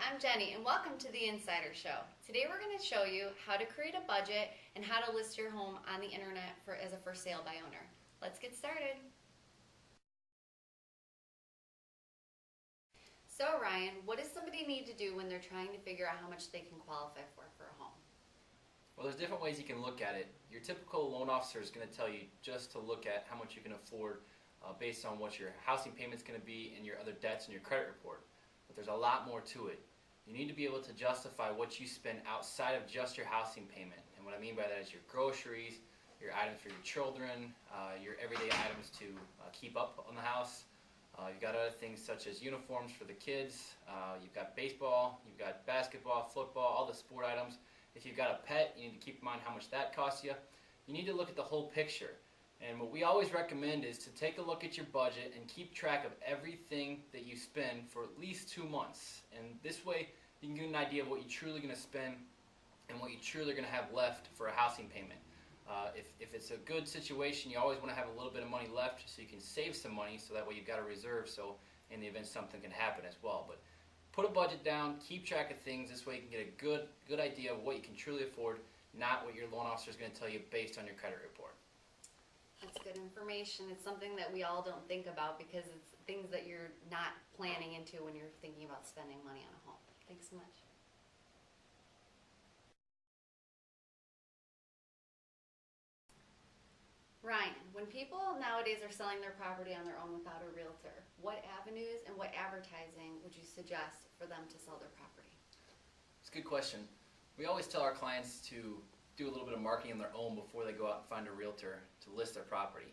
I'm Jenny, and welcome to the Insider Show. Today we're going to show you how to create a budget and how to list your home on the internet as a for sale by owner. Let's get started. So Ryan, what does somebody need to do when they're trying to figure out how much they can qualify for a home? Well, there's different ways you can look at it. Your typical loan officer is going to tell you just to look at how much you can afford based on what your housing payment is going to be and your other debts and your credit report. But there's a lot more to it. You need to be able to justify what you spend outside of just your housing payment. And what I mean by that is your groceries, your items for your children, your everyday items to keep up on the house. You've got other things such as uniforms for the kids. You've got baseball, you've got basketball, football, all the sport items. If you've got a pet, you need to keep in mind how much that costs you. You need to look at the whole picture. And what we always recommend is to take a look at your budget and keep track of everything that you spend for at least 2 months. And this way you can get an idea of what you're truly going to spend and what you truly are going to have left for a housing payment. If it's a good situation, you always want to have a little bit of money left so you can save some money, so that way you've got a reserve so in the event something can happen as well. But put a budget down, keep track of things. This way you can get a good idea of what you can truly afford, not what your loan officer is going to tell you based on your credit report. That's good information. It's something that we all don't think about because it's things that you're not planning into when you're thinking about spending money on a home. Thanks so much. Ryan, when people nowadays are selling their property on their own without a realtor, what avenues and what advertising would you suggest for them to sell their property? It's a good question. We always tell our clients to do a little bit of marketing on their own before they go out and find a realtor to list their property.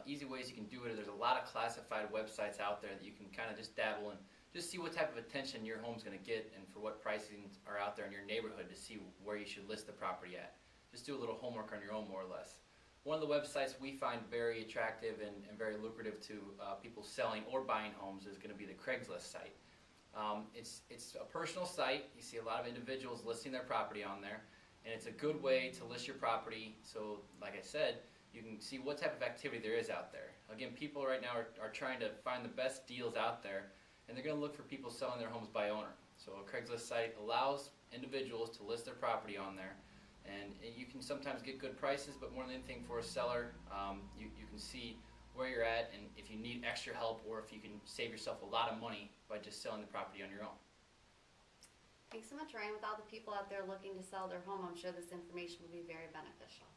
Easy ways you can do it. There's a lot of classified websites out there that you can kind of just dabble in, just see what type of attention your home's going to get and for what pricing are out there in your neighborhood to see where you should list the property at. Just do a little homework on your own, more or less. One of the websites we find very attractive and very lucrative to people selling or buying homes is going to be the Craigslist site. It's a personal site. You see a lot of individuals listing their property on there, and it's a good way to list your property. So, like I said, you can see what type of activity there is out there. Again, people right now are trying to find the best deals out there, and they're going to look for people selling their homes by owner. So a Craigslist site allows individuals to list their property on there, and you can sometimes get good prices, but more than anything for a seller, you can see where you're at and if you need extra help or if you can save yourself a lot of money by just selling the property on your own. Thanks so much, Ryan. With all the people out there looking to sell their home, I'm sure this information will be very beneficial.